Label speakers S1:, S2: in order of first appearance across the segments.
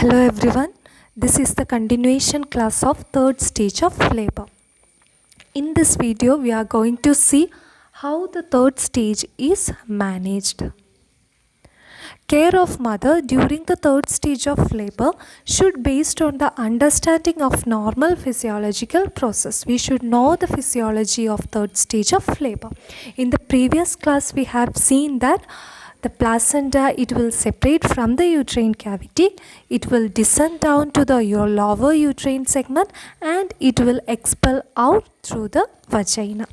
S1: Hello everyone, this is the continuation class of third stage of labor. In this video, we are going to see how the third stage is managed. Care of mother during the third stage of labor should based on the understanding of normal physiological process. We should know the physiology of third stage of labor. In the previous class, we have seen that the placenta, it will separate from the uterine cavity, it will descend down to the lower uterine segment and it will expel out through the vagina.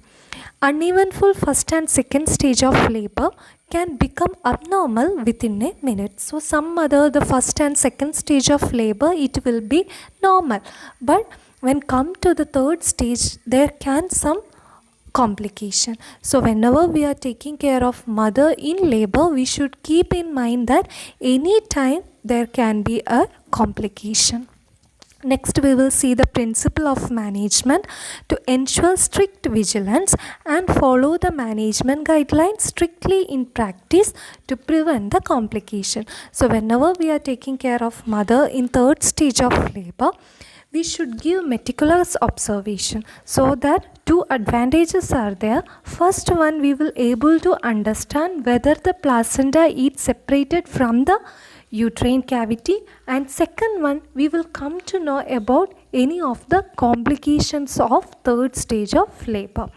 S1: Uneventful first and second stage of labor can become abnormal within a minute. So some other, the first and second stage of labor, it will be normal. But when come to the third stage, there can some complication. So whenever we are taking care of mother in labor, we should keep in mind that any time there can be a complication. Next, we will see the principle of management to ensure strict vigilance and follow the management guidelines strictly in practice to prevent the complication. So whenever we are taking care of mother in third stage of labor, we should give meticulous observation so that two advantages are there. First one, we will able to understand whether the placenta is separated from the uterine cavity, and second one, we will come to know about any of the complications of third stage of labor.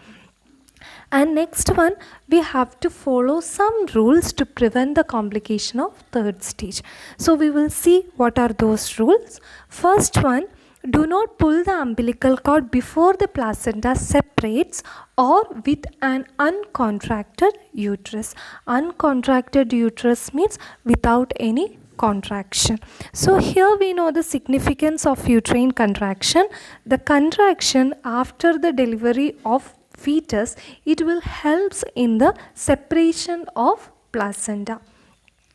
S1: And next one, we have to follow some rules to prevent the complication of third stage. So we will see what are those rules. First one, do not pull the umbilical cord before the placenta separates or with an uncontracted uterus. Uncontracted uterus means without any contraction. So here we know the significance of uterine contraction. The contraction after the delivery of fetus, it will helps in the separation of placenta.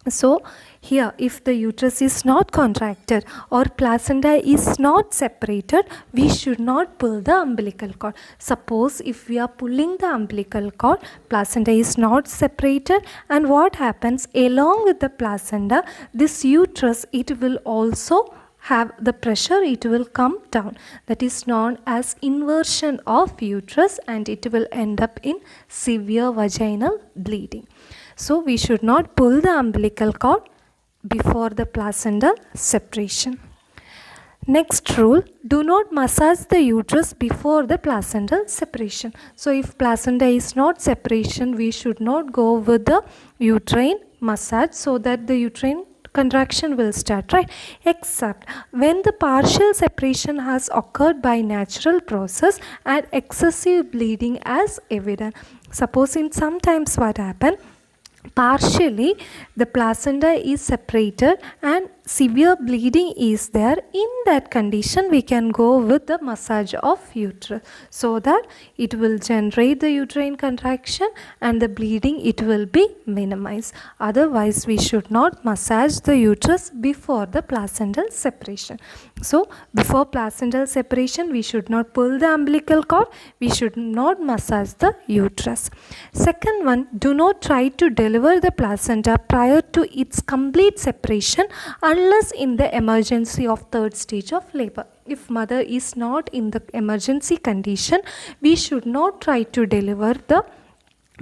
S1: So here, if the uterus is not contracted or placenta is not separated, we should not pull the umbilical cord. Suppose if we are pulling the umbilical cord, placenta is not separated, and what happens along with the placenta, this uterus, it will also have the pressure, it will come down. That is known as inversion of uterus, and it will end up in severe vaginal bleeding. So we should not pull the umbilical cord before the placental separation. Next rule, do not massage the uterus before the placental separation. So if placenta is not separation, we should not go with the uterine massage so that the uterine contraction will start, right? Except when the partial separation has occurred by natural process and excessive bleeding as evident. Suppose in sometimes what happen, partially the placenta is separated and severe bleeding is there. In that condition, we can go with the massage of uterus so that it will generate the uterine contraction and the bleeding, it will be minimized. Otherwise, we should not massage the uterus before the placental separation. So before placental separation, we should not pull the umbilical cord, we should not massage the uterus. Second one, do not try to deliver the placenta prior to its complete separation unless in the emergency of third stage of labor. If mother is not in the emergency condition, we should not try to deliver the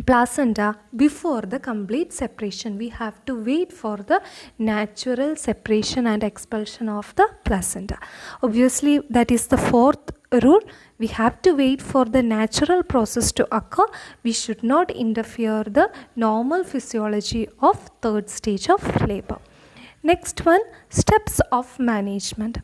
S1: placenta before the complete separation. We have to wait for the natural separation and expulsion of the placenta. Obviously, that is the fourth rule. We have to wait for the natural process to occur. We should not interfere the normal physiology of third stage of labor. Next one, steps of management.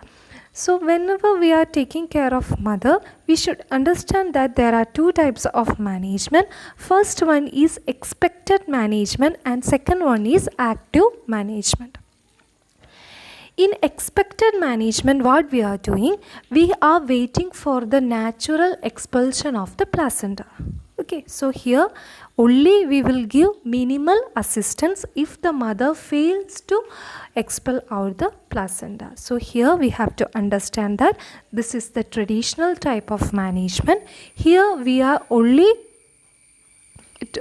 S1: So whenever we are taking care of mother, we should understand that there are two types of management. First one is expected management and second one is active management. In expected management, what we are doing, we are waiting for the natural expulsion of the placenta. Okay, so here only we will give minimal assistance if the mother fails to expel out the placenta. So here we have to understand that this is the traditional type of management. Here we are only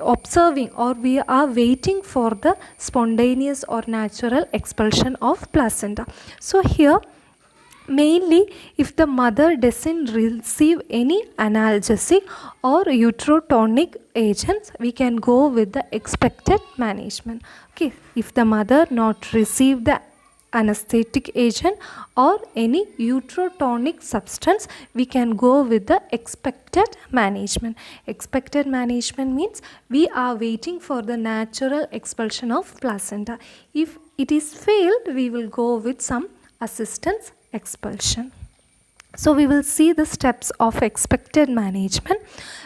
S1: observing or we are waiting for the spontaneous or natural expulsion of placenta. So here mainly if the mother doesn't receive any analgesic or uterotonic agents, we can go with the expected management. Okay, if the mother not receive the anesthetic agent or any uterotonic substance, we can go with the expected management. Expected management means we are waiting for the natural expulsion of placenta. If it is failed, we will go with some assistance expulsion. So we will see the steps of expected management.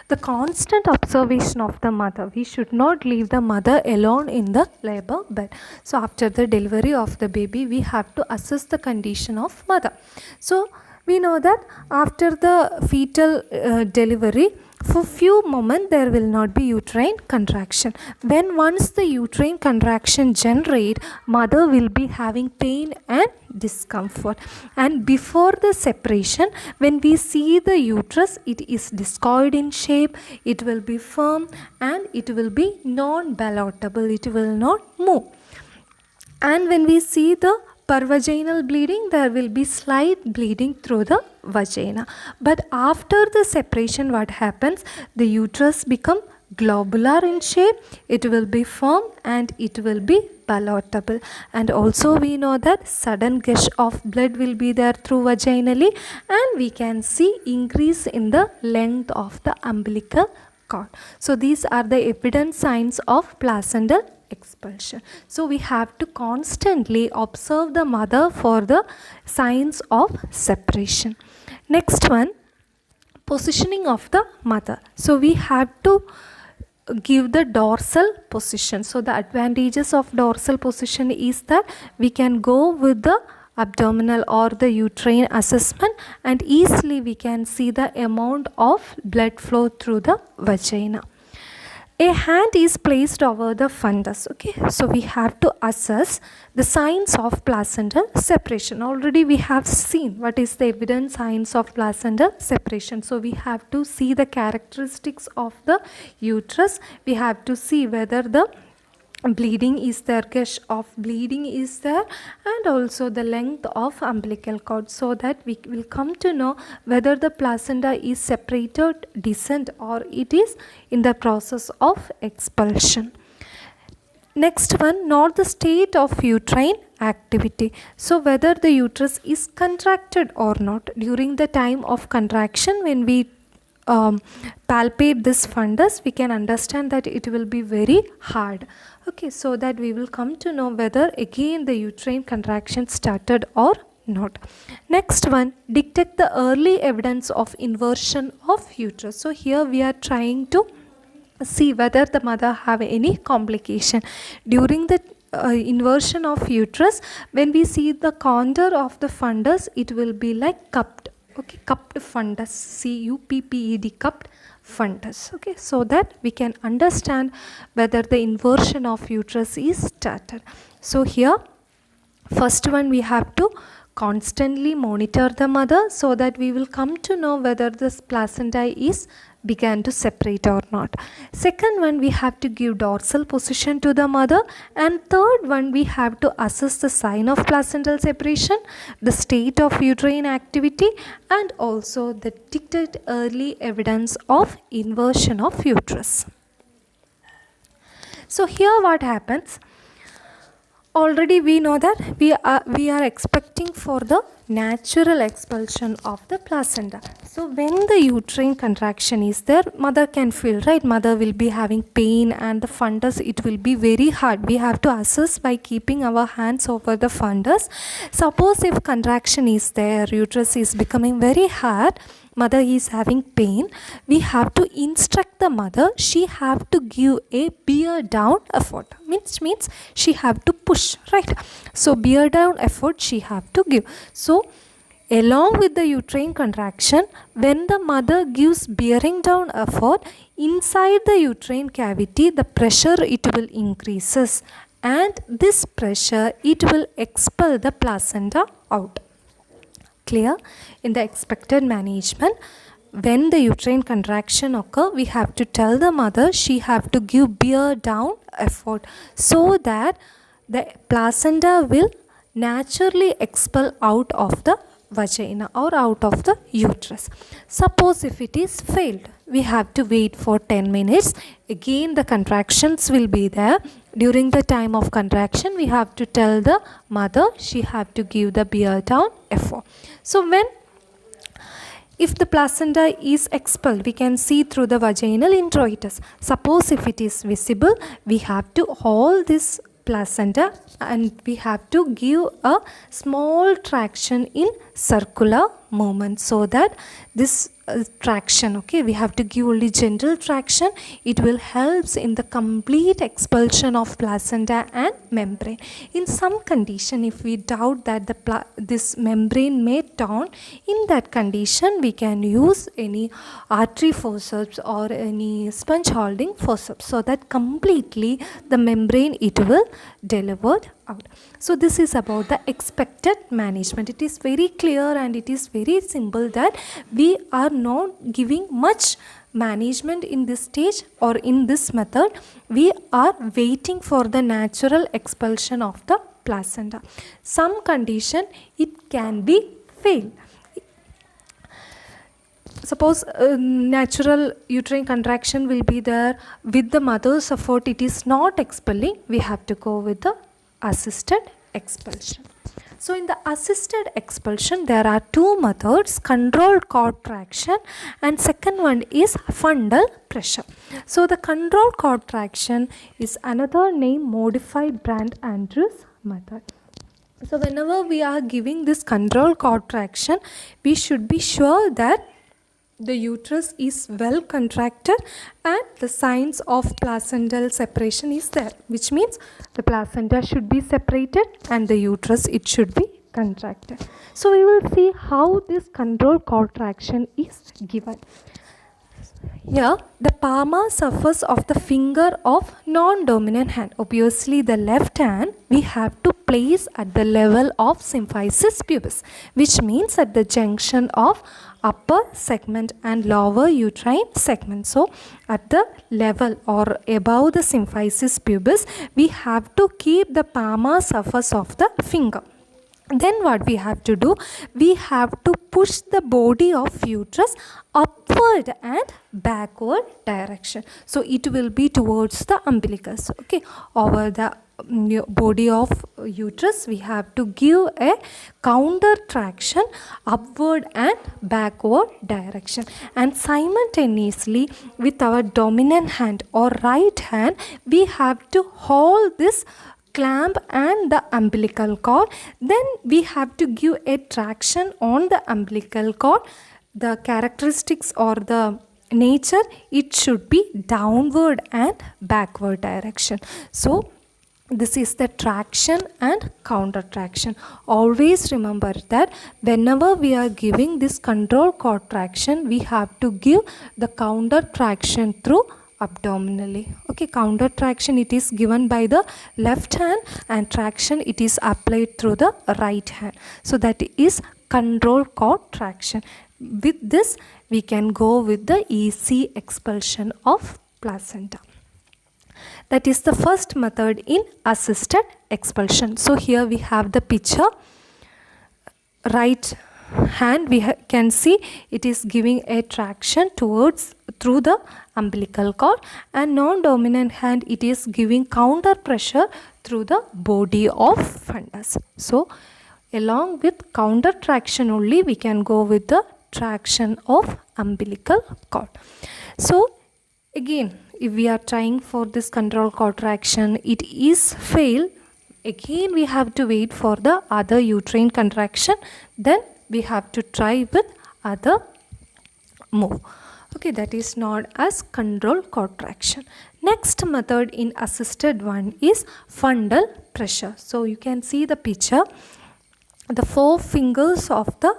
S1: The constant observation of the mother. We should not leave the mother alone in the labor bed. So after the delivery of the baby, we have to assess the condition of mother. So we know that after the fetal delivery, for few moments there will not be uterine contraction. When once the uterine contraction generate, mother will be having pain and discomfort. And before the separation, when we see the uterus, it is discoid in shape, it will be firm and it will be non-ballotable, it will not move. And when we see the pervaginal bleeding, there will be slight bleeding through the vagina. But after the separation, what happens? The uterus become globular in shape, it will be firm and it will be ballotable. And also we know that sudden gush of blood will be there through vaginally, and we can see increase in the length of the umbilical cord. So these are the evident signs of placental expulsion. So we have to constantly observe the mother for the signs of separation. Next one, positioning of the mother. So we have to give the dorsal position. So the advantages of dorsal position is that we can go with the abdominal or the uterine assessment, and easily we can see the amount of blood flow through the vagina. A hand is placed over the fundus. Okay, so we have to assess the signs of placental separation. Already we have seen what is the evident signs of placental separation. So we have to see the characteristics of the uterus. We have to see whether the bleeding is there, gush of bleeding is there, and also the length of umbilical cord, so that we will come to know whether the placenta is separated, descent, or it is in the process of expulsion. Next one, note the state of uterine activity. So whether the uterus is contracted or not. During the time of contraction, when we palpate this fundus, we can understand that it will be very hard. Okay, so that we will come to know whether again the uterine contraction started or not. Next one, detect the early evidence of inversion of uterus. So here we are trying to see whether the mother have any complication. During the inversion of uterus, when we see the contour of the fundus, it will be like cupped. Okay, cupped fundus, C-U-P-P-E-D, cupped fundus. Okay, so that we can understand whether the inversion of uterus is started. So here, first one, we have to constantly monitor the mother, so that we will come to know whether this placenta is began to separate or not. Second one, we have to give dorsal position to the mother, and third one, we have to assess the sign of placental separation, the state of uterine activity, and also the detect early evidence of inversion of uterus. So here what happens? Already we know that we are expecting for the natural expulsion of the placenta. So when the uterine contraction is there, mother can feel, right? Mother will be having pain, and the fundus, it will be very hard. We have to assess by keeping our hands over the fundus. Suppose if contraction is there, uterus is becoming very hard, mother is having pain, we have to instruct the mother, she have to give a bear down effort, means she have to push, right? So bear down effort she have to give. So along with the uterine contraction, when the mother gives bearing down effort, inside the uterine cavity, the pressure it will increases, and this pressure it will expel the placenta out. Clear? In the expected management, when the uterine contraction occur, we have to tell the mother she have to give bear down effort so that the placenta will naturally expel out of the vagina or out of the uterus. Suppose if it is failed, we have to wait for 10 minutes. Again the contractions will be there. During the time of contraction, we have to tell the mother she have to give the bear down effort. So if the placenta is expelled, we can see through the vaginal introitus. Suppose if it is visible, we have to hold this placenta and we have to give a small traction in circular movement so that this traction, okay, we have to give only gentle traction. It will helps in the complete expulsion of placenta and membrane. In some condition, if we doubt that this membrane may torn, in that condition we can use any artery forceps or any sponge holding forceps so that completely the membrane it will delivered out. So this is about the expected management. It is very clear and it is very simple that we are not giving much management in this stage or in this method. We are waiting for the natural expulsion of the placenta. Some condition it can be failed. Suppose natural uterine contraction will be there, with the mother's effort it is not expelling, we have to go with the assisted expulsion. So in the assisted expulsion there are two methods, controlled contraction and second one is fundal pressure. So the controlled contraction is another name, modified Brandt-Andrews method. So whenever we are giving this controlled contraction, we should be sure that the uterus is well contracted and the signs of placental separation is there, which means the placenta should be separated and the uterus it should be contracted. So we will see how this controlled contraction is given. Here the palmar surface of the finger of non-dominant hand, obviously the left hand, we have to place at the level of symphysis pubis, which means at the junction of upper segment and lower uterine segment. So at the level or above the symphysis pubis, we have to keep the palmar surface of the finger. Then what we have to do, we have to push the body of uterus upward and backward direction. So it will be towards the umbilicus, okay. Over the body of uterus we have to give a counter traction upward and backward direction, and simultaneously with our dominant hand or right hand we have to hold this clamp and the umbilical cord. Then we have to give a traction on the umbilical cord. The characteristics or the nature, it should be downward and backward direction. So this is the traction and counter traction. Always remember that whenever we are giving this control contraction, we have to give the counter traction through abdominally, okay. Counter traction it is given by the left hand and traction it is applied through the right hand. So that is control contraction. With this we can go with the easy expulsion of placenta. That is the first method in assisted expulsion. So here we have the picture. Right hand we can see it is giving a traction towards through the umbilical cord, and non-dominant hand it is giving counter pressure through the body of fundus. So along with counter traction only we can go with the traction of umbilical cord. So again, if we are trying for this control contraction, it is fail, again we have to wait for the other uterine contraction, then we have to try with other move, okay. That is not as control contraction. Next method in assisted one is fundal pressure. So you can see the picture, the four fingers of the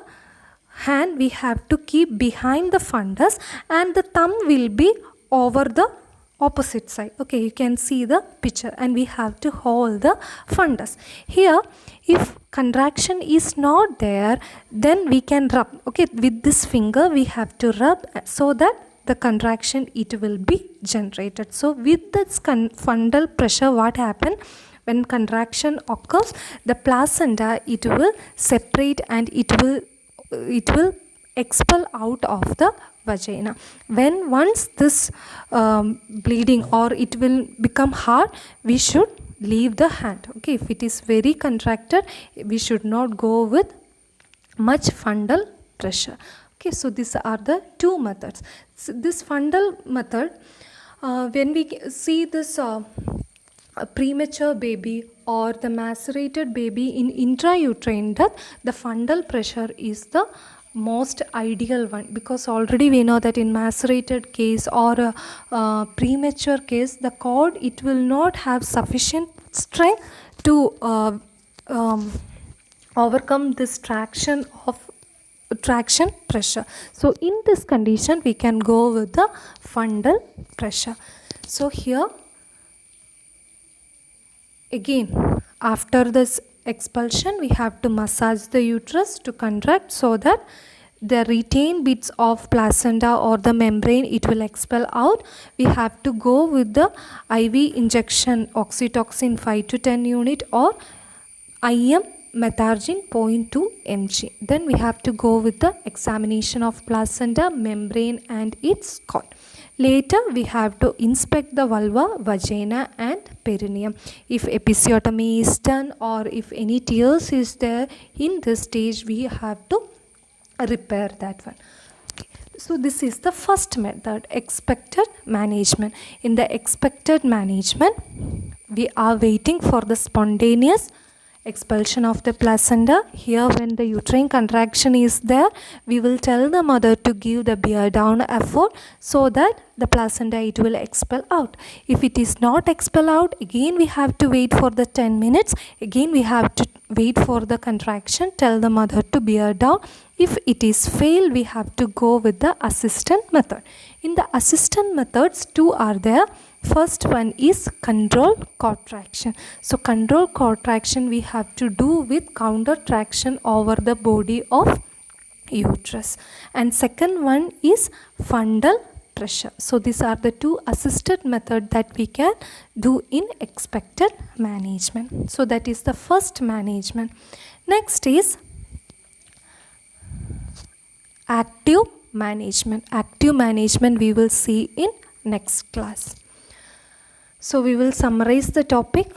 S1: hand we have to keep behind the fundus and the thumb will be over the opposite side. Okay, you can see the picture, and we have to hold the fundus. Here, if contraction is not there, then we can rub. Okay, with this finger we have to rub so that the contraction it will be generated. So with this fundal pressure, what happen? When contraction occurs, the placenta it will separate and it will expel out of the vagina. When once this bleeding or it will become hard, we should leave the hand. Okay, if it is very contracted, we should not go with much fundal pressure. Okay, so these are the two methods. So this fundal method, when we see this a premature baby or the macerated baby in intrauterine death, the fundal pressure is the most ideal one, because already we know that in macerated case or a premature case, the cord it will not have sufficient strength to overcome this traction pressure. So in this condition we can go with the fundal pressure. So here again, after this expulsion, we have to massage the uterus to contract so that the retained bits of placenta or the membrane it will expel out. We have to go with the IV injection oxytocin 5 to 10 unit or IM methargine 0.2 mg. Then we have to go with the examination of placenta, membrane and its cord. Later, we have to inspect the vulva, vagina and perineum. If episiotomy is done or if any tears is there, in this stage we have to repair that one. Okay. So this is the first method, expected management. In the expected management, we are waiting for the spontaneous expulsion of the placenta. Here when the uterine contraction is there, we will tell the mother to give the bear down effort so that the placenta it will expel out. If it is not expel out, again we have to wait for the 10 minutes. Again we have to wait for the contraction, tell the mother to bear down. If it is failed, we have to go with the assistant method. In the assistant methods, two are there. First one is control contraction. So control contraction we have to do with counter traction over the body of uterus. And second one is fundal pressure. So these are the two assisted method that we can do in expected management. So that is the first management. Next is active management. Active management we will see in next class. So we will summarize the topic.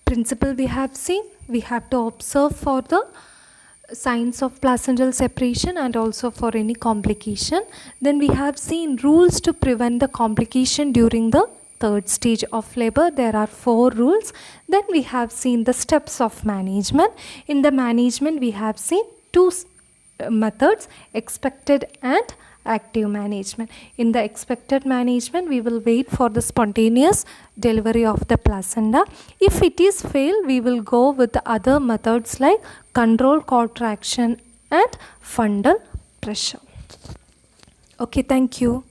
S1: Principle we have seen. We have to observe for the signs of placental separation and also for any complication. Then we have seen rules to prevent the complication during the third stage of labor. There are 4 rules. Then we have seen the steps of management. In the management we have seen 2 methods, expected and active management. In the expected management, we will wait for the spontaneous delivery of the placenta. If it is failed, we will go with the other methods like control contraction and fundal pressure. Okay, thank you.